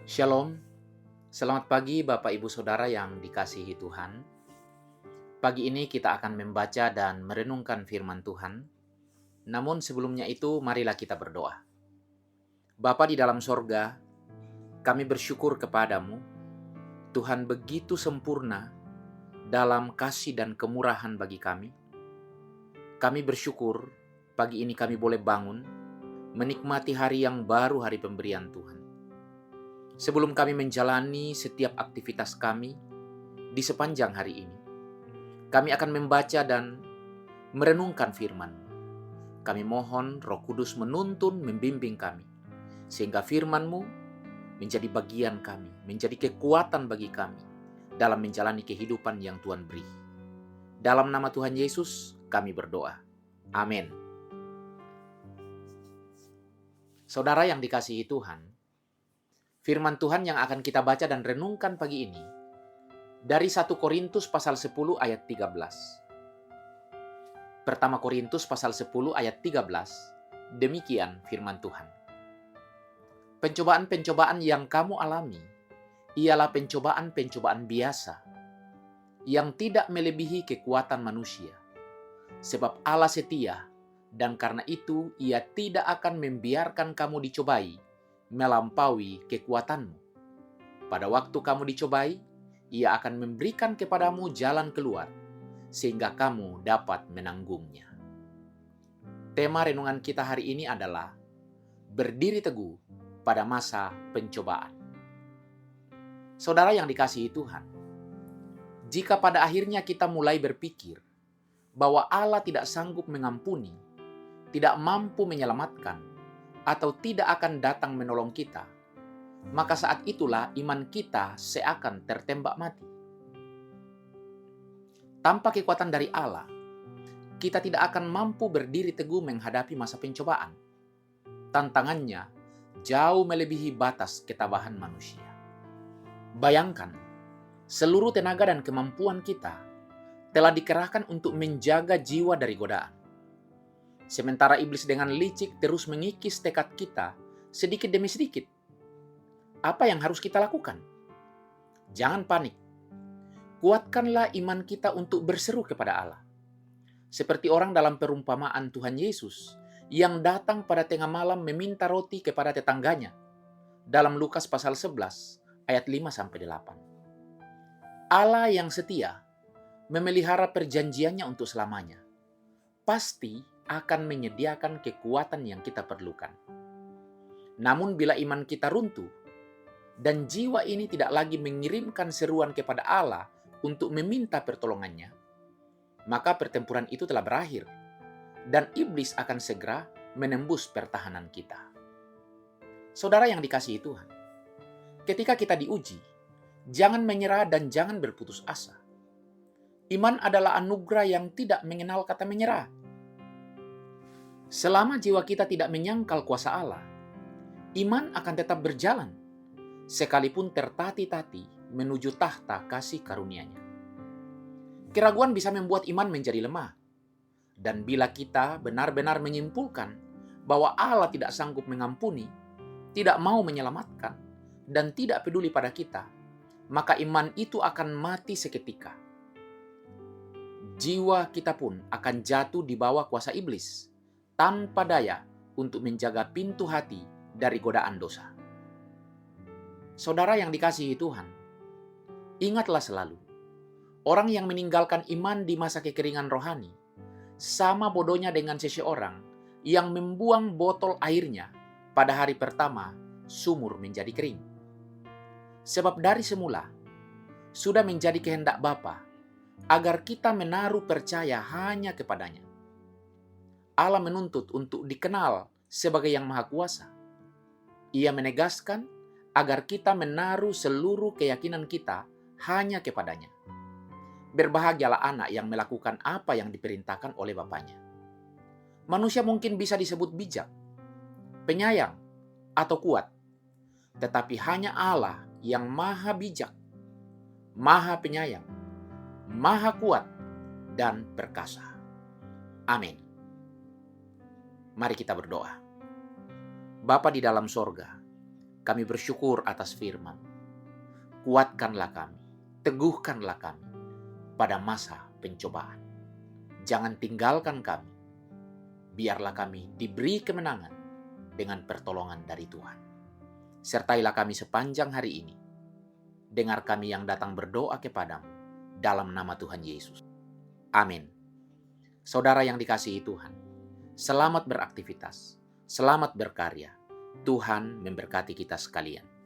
Shalom, selamat pagi Bapak Ibu Saudara yang dikasihi Tuhan. Pagi ini kita akan membaca dan merenungkan firman Tuhan. Namun sebelumnya itu marilah kita berdoa. Bapa di dalam sorga, kami bersyukur kepadamu. Tuhan begitu sempurna dalam kasih dan kemurahan bagi kami. Kami bersyukur pagi ini kami boleh bangun, menikmati hari yang baru, hari pemberian Tuhan. Sebelum kami menjalani setiap aktivitas kami di sepanjang hari ini, kami akan membaca dan merenungkan firman. Kami mohon Roh Kudus menuntun, membimbing kami, sehingga firman-Mu menjadi bagian kami, menjadi kekuatan bagi kami dalam menjalani kehidupan yang Tuhan beri. Dalam nama Tuhan Yesus, kami berdoa. Amin. Saudara yang dikasihi Tuhan, firman Tuhan yang akan kita baca dan renungkan pagi ini dari 1 Korintus pasal 10 ayat 13. Pertama Korintus pasal 10 ayat 13, demikian firman Tuhan. Pencobaan-pencobaan yang kamu alami ialah pencobaan-pencobaan biasa yang tidak melebihi kekuatan manusia. Sebab Allah setia dan karena itu Ia tidak akan membiarkan kamu dicobai melampaui kekuatanmu. Pada waktu kamu dicobai, Ia akan memberikan kepadamu jalan keluar, sehingga kamu dapat menanggungnya. Tema renungan kita hari ini adalah berdiri teguh pada masa pencobaan. Saudara yang dikasihi Tuhan, jika pada akhirnya kita mulai berpikir bahwa Allah tidak sanggup mengampuni, tidak mampu menyelamatkan, atau tidak akan datang menolong kita, maka saat itulah iman kita seakan tertembak mati. Tanpa kekuatan dari Allah, kita tidak akan mampu berdiri teguh menghadapi masa pencobaan. Tantangannya jauh melebihi batas ketabahan manusia. Bayangkan, seluruh tenaga dan kemampuan kita telah dikerahkan untuk menjaga jiwa dari godaan. Sementara iblis dengan licik terus mengikis tekad kita sedikit demi sedikit. Apa yang harus kita lakukan? Jangan panik. Kuatkanlah iman kita untuk berseru kepada Allah. Seperti orang dalam perumpamaan Tuhan Yesus yang datang pada tengah malam meminta roti kepada tetangganya. Dalam Lukas pasal 11 ayat 5-8. Allah yang setia memelihara perjanjiannya untuk selamanya. Pasti akan menyediakan kekuatan yang kita perlukan. Namun bila iman kita runtuh, dan jiwa ini tidak lagi mengirimkan seruan kepada Allah untuk meminta pertolongannya, maka pertempuran itu telah berakhir, dan iblis akan segera menembus pertahanan kita. Saudara yang dikasihi Tuhan, ketika kita diuji, jangan menyerah dan jangan berputus asa. Iman adalah anugerah yang tidak mengenal kata menyerah. Selama jiwa kita tidak menyangkal kuasa Allah, iman akan tetap berjalan, sekalipun tertati-tati menuju tahta kasih karunia-Nya. Keraguan bisa membuat iman menjadi lemah. Dan bila kita benar-benar menyimpulkan bahwa Allah tidak sanggup mengampuni, tidak mau menyelamatkan, dan tidak peduli pada kita, maka iman itu akan mati seketika. Jiwa kita pun akan jatuh di bawah kuasa iblis, tanpa daya untuk menjaga pintu hati dari godaan dosa. Saudara yang dikasihi Tuhan, ingatlah selalu, orang yang meninggalkan iman di masa kekeringan rohani, sama bodohnya dengan seseorang yang membuang botol airnya pada hari pertama sumur menjadi kering. Sebab dari semula, sudah menjadi kehendak Bapa agar kita menaruh percaya hanya kepadanya. Allah menuntut untuk dikenal sebagai yang Maha Kuasa. Ia menegaskan agar kita menaruh seluruh keyakinan kita hanya kepadanya. Berbahagialah anak yang melakukan apa yang diperintahkan oleh bapaknya. Manusia mungkin bisa disebut bijak, penyayang, atau kuat. Tetapi hanya Allah yang maha bijak, maha penyayang, maha kuat, dan perkasa. Amin. Mari kita berdoa. Bapa di dalam sorga, Kami bersyukur atas firman. Kuatkanlah kami, teguhkanlah kami pada masa pencobaan. Jangan tinggalkan kami. Biarlah kami diberi kemenangan dengan pertolongan dari Tuhan. Sertailah kami sepanjang hari ini. Dengar kami yang datang berdoa kepadamu dalam nama Tuhan Yesus. Amin. Saudara yang dikasihi Tuhan, selamat beraktivitas, selamat berkarya. Tuhan memberkati kita sekalian.